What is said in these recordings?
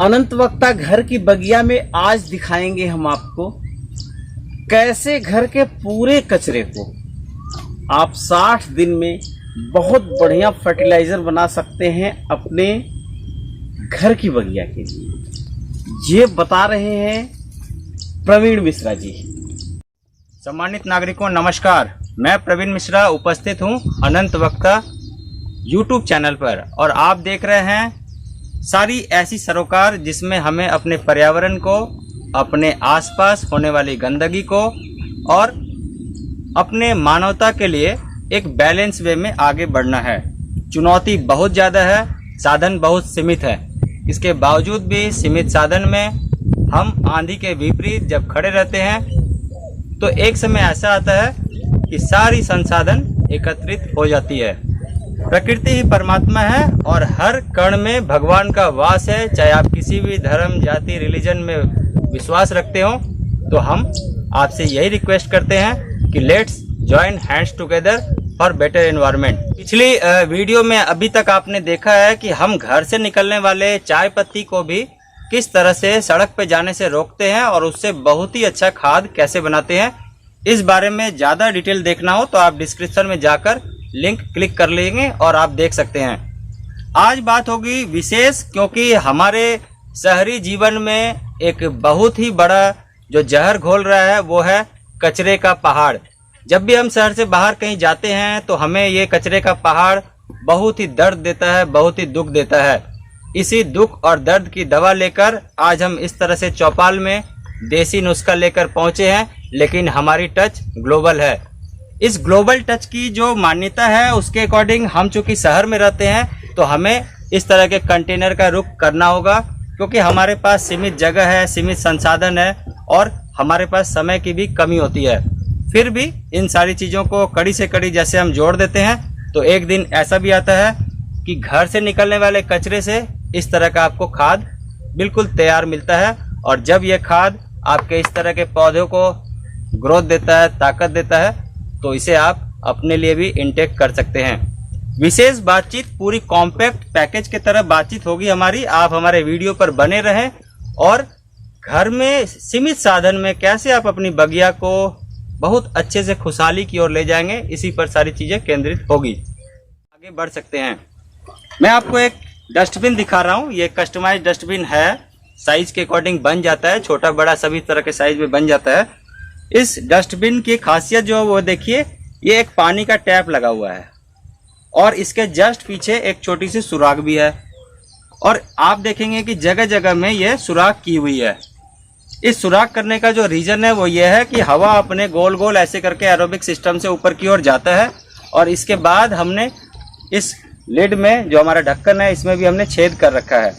अनंत वक्ता घर की बगिया में आज दिखाएंगे हम आपको कैसे घर के पूरे कचरे को आप 60 दिन में बहुत बढ़िया फर्टिलाइजर बना सकते हैं अपने घर की बगिया के लिए। ये बता रहे हैं प्रवीण मिश्रा जी। सम्मानित नागरिकों नमस्कार, मैं प्रवीण मिश्रा उपस्थित हूं अनंत वक्ता यूट्यूब चैनल पर और आप देख रहे हैं सारी ऐसी सरोकार जिसमें हमें अपने पर्यावरण को, अपने आसपास होने वाली गंदगी को और अपने मानवता के लिए एक बैलेंस वे में आगे बढ़ना है। चुनौती बहुत ज़्यादा है, साधन बहुत सीमित है। इसके बावजूद भी सीमित साधन में हम आंधी के विपरीत जब खड़े रहते हैं तो एक समय ऐसा आता है कि सारी संसाधन एकत्रित हो जाती है। प्रकृति ही परमात्मा है और हर कण में भगवान का वास है। चाहे आप किसी भी धर्म, जाति, रिलीजन में विश्वास रखते हो, तो हम आपसे यही रिक्वेस्ट करते हैं कि let's join hands together for better environment. पिछली वीडियो में अभी तक आपने देखा है कि हम घर से निकलने वाले चाय पत्ती को भी किस तरह से सड़क पे जाने से रोकते हैं और उससे बहुत ही अच्छा खाद कैसे बनाते हैं। इस बारे में ज़्यादा डिटेल देखना हो तो आप डिस्क्रिप्शन में जाकर लिंक क्लिक कर लेंगे और आप देख सकते हैं। आज बात होगी विशेष, क्योंकि हमारे शहरी जीवन में एक बहुत ही बड़ा जो जहर घोल रहा है वो है कचरे का पहाड़। जब भी हम शहर से बाहर कहीं जाते हैं तो हमें ये कचरे का पहाड़ बहुत ही दर्द देता है, बहुत ही दुख देता है। इसी दुख और दर्द की दवा लेकर आज हम इस तरह से चौपाल में देसी नुस्खा लेकर पहुंचे हैं, लेकिन हमारी टच ग्लोबल है। इस ग्लोबल टच की जो मान्यता है उसके अकॉर्डिंग हम चूंकि शहर में रहते हैं तो हमें इस तरह के कंटेनर का रुख करना होगा, क्योंकि हमारे पास सीमित जगह है, सीमित संसाधन है और हमारे पास समय की भी कमी होती है। फिर भी इन सारी चीज़ों को कड़ी से कड़ी जैसे हम जोड़ देते हैं तो एक दिन ऐसा भी आता है कि घर से निकलने वाले कचरे से इस तरह का आपको खाद बिल्कुल तैयार मिलता है। और जब यह खाद आपके इस तरह के पौधों को ग्रोथ देता है, ताकत देता है, तो इसे आप अपने लिए भी इंटेक कर सकते हैं। विशेष बातचीत पूरी कॉम्पैक्ट पैकेज की तरह बातचीत होगी हमारी। आप हमारे वीडियो पर बने रहें और घर में सीमित साधन में कैसे आप अपनी बगिया को बहुत अच्छे से खुशहाली की ओर ले जाएंगे, इसी पर सारी चीज़ें केंद्रित होगी। आगे बढ़ सकते हैं। मैं आपको एक डस्टबिन दिखा रहा हूँ। ये कस्टमाइज डस्टबिन है, साइज के अकॉर्डिंग बन जाता है, छोटा बड़ा सभी तरह के साइज में बन जाता है। इस डस्टबिन की खासियत जो वो देखिए, ये एक पानी का टैप लगा हुआ है और इसके जस्ट पीछे एक छोटी सी सुराख भी है और आप देखेंगे कि जगह जगह में ये सुराख की हुई है। इस सुराख करने का जो रीज़न है वो ये है कि हवा अपने गोल गोल ऐसे करके एरोबिक सिस्टम से ऊपर की ओर जाता है और इसके बाद हमने इस लिड में जो हमारा ढक्कन है इसमें भी हमने छेद कर रखा है।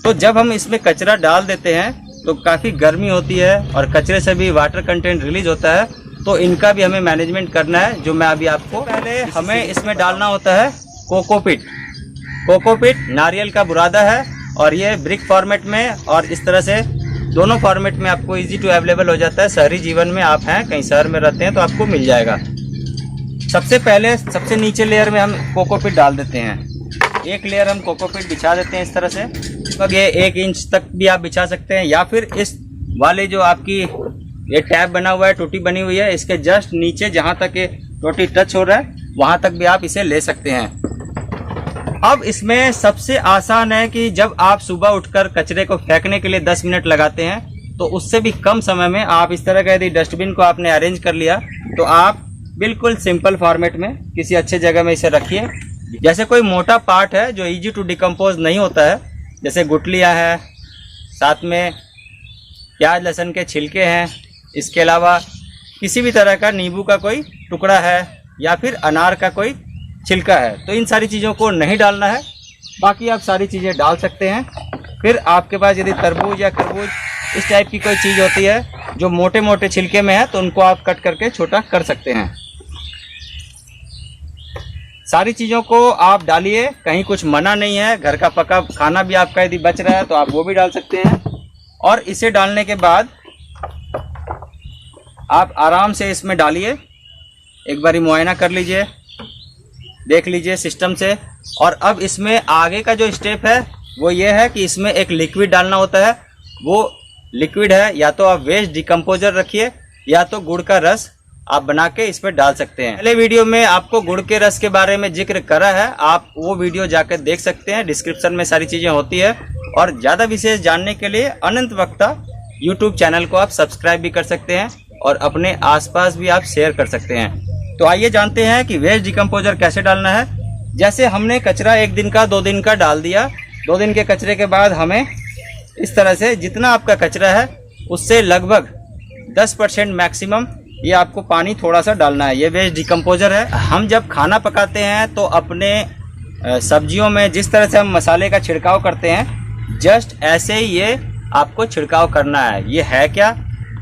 तो जब हम इसमें कचरा डाल देते हैं तो काफ़ी गर्मी होती है और कचरे से भी वाटर कंटेंट रिलीज होता है, तो इनका भी हमें मैनेजमेंट करना है, जो मैं अभी आपको पहले हमें इसमें डालना होता है कोकोपीट। कोकोपीट नारियल का बुरादा है और ये ब्रिक फॉर्मेट में और इस तरह से दोनों फॉर्मेट में आपको इजी टू अवेलेबल हो जाता है। शहरी जीवन में आप हैं, कहीं शहर में रहते हैं तो आपको मिल जाएगा। सबसे पहले सबसे नीचे लेयर में हम कोकोपीट डाल देते हैं। एक लेयर हम कोकोपीट बिछा देते हैं इस तरह से। अब ये 1 इंच तक भी आप बिछा सकते हैं या फिर इस वाले जो आपकी ये टैब बना हुआ है, टोटी बनी हुई है, इसके जस्ट नीचे जहाँ तक ये टोटी टच हो रहा है वहाँ तक भी आप इसे ले सकते हैं। अब इसमें सबसे आसान है कि जब आप सुबह उठकर कचरे को फेंकने के लिए 10 मिनट लगाते हैं तो उससे भी कम समय में आप इस तरह का यदि डस्टबिन को आपने अरेंज कर लिया तो आप बिल्कुल सिंपल फॉर्मेट में किसी अच्छे जगह में इसे रखिए। जैसे कोई मोटा पार्ट है जो इजी टू डिकम्पोज नहीं होता है, जैसे गुठलियाँ है, साथ में प्याज लहसुन के छिलके हैं, इसके अलावा किसी भी तरह का नींबू का कोई टुकड़ा है या फिर अनार का कोई छिलका है, तो इन सारी चीज़ों को नहीं डालना है। बाकी आप सारी चीज़ें डाल सकते हैं। फिर आपके पास यदि तरबूज या खरबूज इस टाइप की कोई चीज़ होती है जो मोटे मोटे छिलके में है तो उनको आप कट करके छोटा कर सकते हैं। सारी चीज़ों को आप डालिए, कहीं कुछ मना नहीं है। घर का पका खाना भी आपका यदि बच रहा है तो आप वो भी डाल सकते हैं। और इसे डालने के बाद आप आराम से इसमें डालिए, एक बारी मुआयना कर लीजिए, देख लीजिए सिस्टम से। और अब इसमें आगे का जो स्टेप है वो ये है कि इसमें एक लिक्विड डालना होता है। वो लिक्विड है या तो आप वेस्ट डिकम्पोजर रखिए या तो गुड़ का रस आप बना के इस पर डाल सकते हैं। पहले वीडियो में आपको गुड़ के रस के बारे में जिक्र करा है, आप वो वीडियो जाकर देख सकते हैं। डिस्क्रिप्शन में सारी चीज़ें होती है। और ज़्यादा विशेष जानने के लिए अनंत वक्ता यूट्यूब चैनल को आप सब्सक्राइब भी कर सकते हैं और अपने आसपास भी आप शेयर कर सकते हैं। तो आइए जानते हैं कि वेस्ट डिकम्पोजर कैसे डालना है। जैसे हमने कचरा 1 दिन का 2 दिन का डाल दिया, 2 दिन के कचरे के बाद हमें इस तरह से जितना आपका कचरा है उससे लगभग 10% मैक्सिमम ये आपको पानी थोड़ा सा डालना है। ये वेस्ट डिकम्पोजर है। हम जब खाना पकाते हैं तो अपने सब्जियों में जिस तरह से हम मसाले का छिड़काव करते हैं, जस्ट ऐसे ही ये आपको छिड़काव करना है। ये है क्या,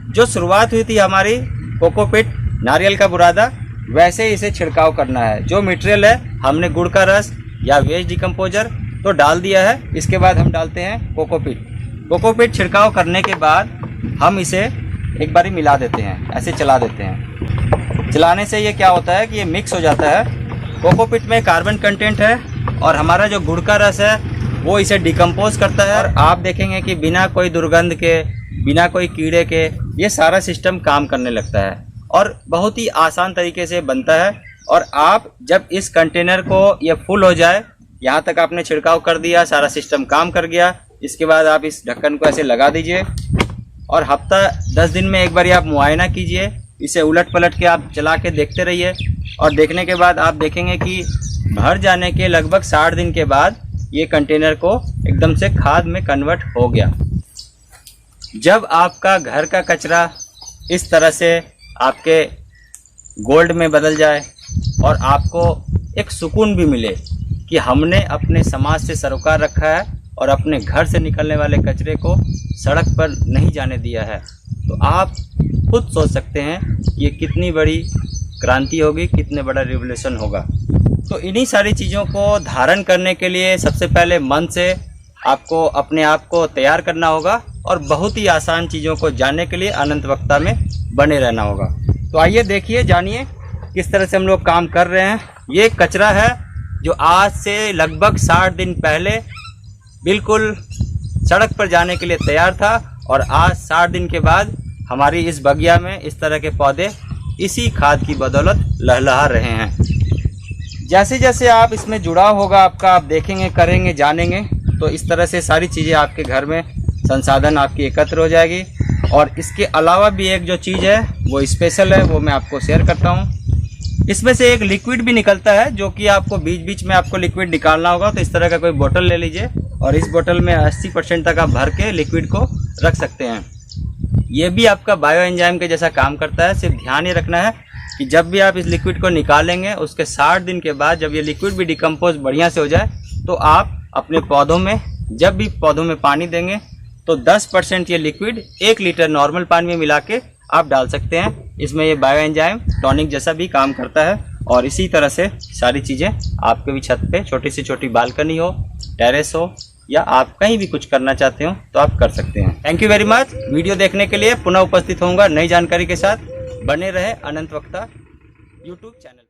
जो शुरुआत हुई थी हमारी कोकोपीट नारियल का बुरादा, वैसे ही इसे छिड़काव करना है। जो मटेरियल है हमने गुड़ का रस या वेस्ट डिकम्पोजर तो डाल दिया है। इसके बाद हम डालते हैं कोकोपीट। कोकोपीट छिड़काव करने के बाद हम इसे एक बारी मिला देते हैं, ऐसे चला देते हैं। चलाने से ये क्या होता है कि ये मिक्स हो जाता है। कोकोपीट में कार्बन कंटेंट है और हमारा जो गुड़ का रस है वो इसे डिकम्पोज करता है। और आप देखेंगे कि बिना कोई दुर्गंध के, बिना कोई कीड़े के ये सारा सिस्टम काम करने लगता है और बहुत ही आसान तरीके से बनता है। और आप जब इस कंटेनर को ये फुल हो जाए, यहाँ तक आपने छिड़काव कर दिया, सारा सिस्टम काम कर गया, इसके बाद आप इस ढक्कन को ऐसे लगा दीजिए और हफ्ता 10 दिन में एक बार आप मुआयना कीजिए। इसे उलट पलट के आप चला के देखते रहिए और देखने के बाद आप देखेंगे कि भर जाने के लगभग 60 दिन के बाद ये कंटेनर को एकदम से खाद में कन्वर्ट हो गया। जब आपका घर का कचरा इस तरह से आपके गोल्ड में बदल जाए और आपको एक सुकून भी मिले कि हमने अपने समाज से सरोकार रखा है और अपने घर से निकलने वाले कचरे को सड़क पर नहीं जाने दिया है, तो आप खुद सोच सकते हैं कि ये कितनी बड़ी क्रांति होगी, कितने बड़ा रिवोल्यूशन होगा। तो इन्हीं सारी चीज़ों को धारण करने के लिए सबसे पहले मन से आपको अपने आप को तैयार करना होगा और बहुत ही आसान चीज़ों को जानने के लिए अनंत वक्ता में बने रहना होगा। तो आइए देखिए, जानिए किस तरह से हम लोग काम कर रहे हैं। ये कचरा है जो आज से लगभग 60 दिन पहले बिल्कुल सड़क पर जाने के लिए तैयार था और आज 60 दिन के बाद हमारी इस बगिया में इस तरह के पौधे इसी खाद की बदौलत लहलहा रहे हैं। जैसे जैसे आप इसमें जुड़ाव होगा आपका, आप देखेंगे, करेंगे, जानेंगे, तो इस तरह से सारी चीज़ें आपके घर में संसाधन आपकी एकत्र हो जाएगी। और इसके अलावा भी एक जो चीज़ है वो स्पेशल है, वो मैं आपको शेयर करता हूँ। इसमें से एक लिक्विड भी निकलता है जो कि आपको बीच बीच में आपको लिक्विड निकालना होगा। तो इस तरह का कोई बोतल ले लीजिए और इस बोतल में 80% तक आप भर के लिक्विड को रख सकते हैं। ये भी आपका बायो एंजाइम के जैसा काम करता है। सिर्फ ध्यान ये रखना है कि जब भी आप इस लिक्विड को निकालेंगे उसके 60 दिन के बाद जब ये लिक्विड भी डिकम्पोज बढ़िया से हो जाए तो आप अपने पौधों में, जब भी पौधों में पानी देंगे तो 10% ये लिक्विड 1 लीटर नॉर्मल पानी में मिला के आप डाल सकते हैं। इसमें ये बायो एंजाइम टॉनिक जैसा भी काम करता है। और इसी तरह से सारी चीज़ें आपके भी छत पे, छोटी से छोटी बालकनी हो, टेरेस हो, या आप कहीं भी कुछ करना चाहते हो तो आप कर सकते हैं। Thank you very much. Video देखने के लिए पुनः उपस्थित होऊंगा नई जानकारी के साथ। बने रहे अनंत वक्ता यूट्यूब चैनल।